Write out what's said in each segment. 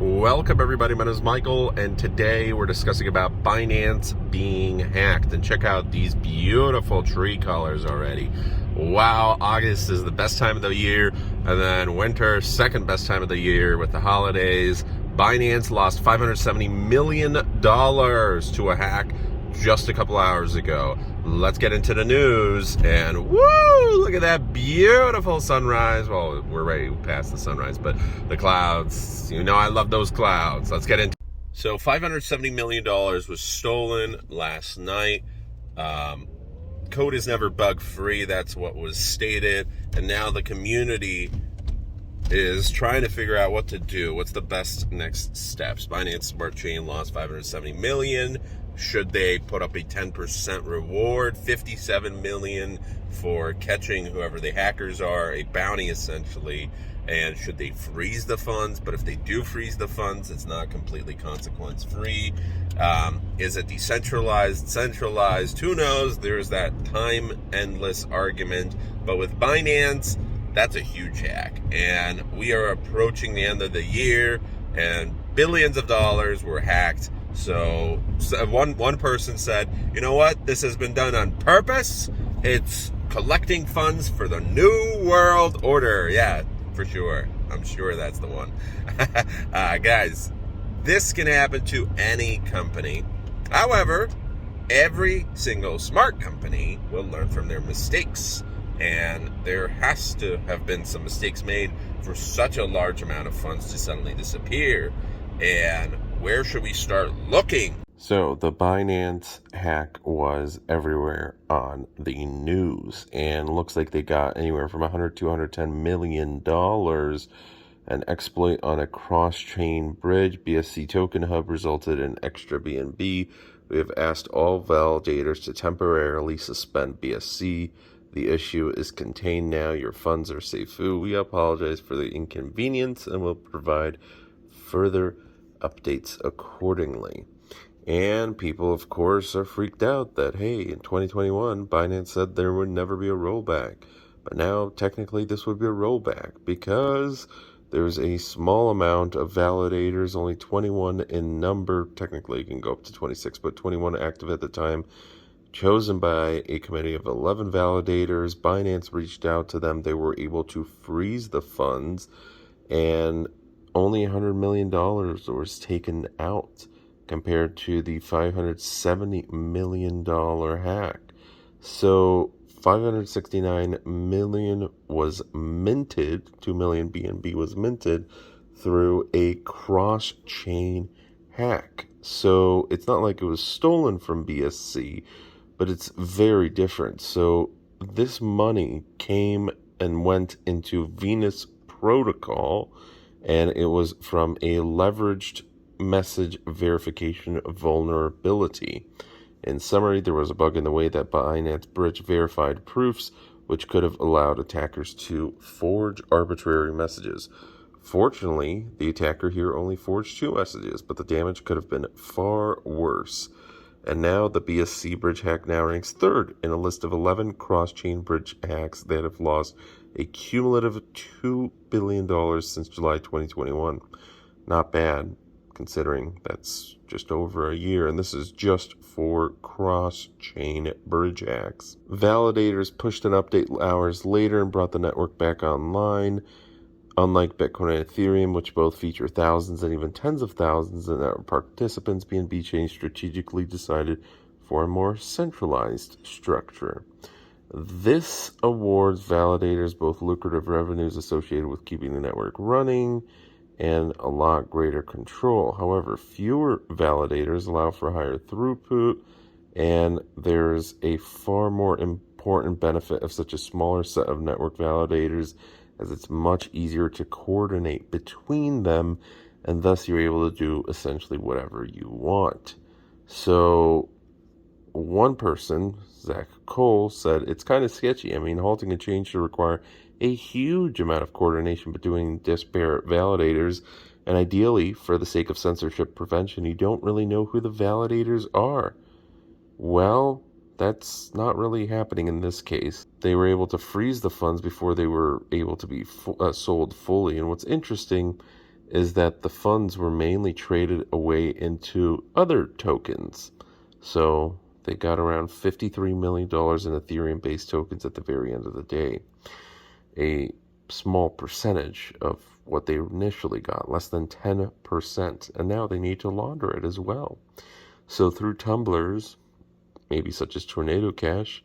Welcome everybody, my name is Michael, and today we're discussing about Binance being hacked. And check out these beautiful tree colors already. Wow, August is the best time of the year, and then winter, second best time of the year with the holidays. Binance lost $570 million to a hack just a couple hours ago. Let's get into the news, and woo, look at that beautiful sunrise. Well, we're way past the sunrise, but the clouds, you know I love those clouds. Let's get into it. So $570 million was stolen last night. Code is never bug free, that's what was stated, and now the community is trying to figure out what to do. What's the best next steps? Binance Smart Chain lost $570 million. Should they put up a 10% reward, $57 million for catching whoever the hackers are, a bounty essentially? And should they freeze the funds? But if they do freeze the funds, it's not completely consequence free. Is it decentralized, centralized? Who knows? There's that time endless argument. But with Binance, that's a huge hack. And we are approaching the end of the year, and billions of dollars were hacked. So one person said, you know what? This has been done on purpose. It's collecting funds for the New World Order. Yeah, for sure. I'm sure that's the one. Guys, this can happen to any company. However, every single smart company will learn from their mistakes. And there has to have been some mistakes made for such a large amount of funds to suddenly disappear. And where should we start looking? So the Binance hack was everywhere on the news, and looks like they got anywhere from $100 to $110 million. An exploit on a cross-chain bridge BSC token hub resulted in extra BNB. We have asked all validators to temporarily suspend BSC. The issue is contained now. Your funds are safe. We apologize for the inconvenience and will provide further updates accordingly. And people, of course, are freaked out that, hey, in 2021, Binance said there would never be a rollback. But now, technically, this would be a rollback because there's a small amount of validators, only 21 in number. Technically, it can go up to 26, but 21 active at the time, chosen by a committee of 11 validators. Binance reached out to them. They were able to freeze the funds, and only $100 million was taken out compared to the $570 million hack. So $569 million was minted, 2 million BNB was minted through a cross-chain hack. So it's not like it was stolen from BSC, but it's very different. So this money came and went into Venus protocol, and it was from a leveraged message verification vulnerability. In summary, there was a bug in the way that Binance Bridge verified proofs, which could have allowed attackers to forge arbitrary messages. Fortunately, the attacker here only forged 2 messages, but the damage could have been far worse. And now the BSC bridge hack now ranks 3rd in a list of 11 cross-chain bridge hacks that have lost a cumulative $2 billion since July 2021. Not bad, considering that's just over a year, and this is just for cross-chain bridge hacks. Validators pushed an update hours later and brought the network back online. Unlike Bitcoin and Ethereum, which both feature thousands and even tens of thousands of network participants, BNB Chain strategically decided for a more centralized structure. This awards validators both lucrative revenues associated with keeping the network running and a lot greater control. However, fewer validators allow for higher throughput, and there's a far more important benefit of such a smaller set of network validators, as it's much easier to coordinate between them, and thus you're able to do essentially whatever you want. So one person, Zach Cole, said it's kind of sketchy. I mean, halting a change should require a huge amount of coordination between disparate validators, and ideally, for the sake of censorship prevention, you don't really know who the validators are. Well, that's not really happening in this case. They were able to freeze the funds before they were able to be sold fully, and what's interesting is that the funds were mainly traded away into other tokens. So they got around $53 million in Ethereum-based tokens at the very end of the day. A small percentage of what they initially got, less than 10%, and now they need to launder it as well. So through tumblers, maybe such as Tornado Cash,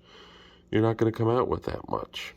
you're not going to come out with that much.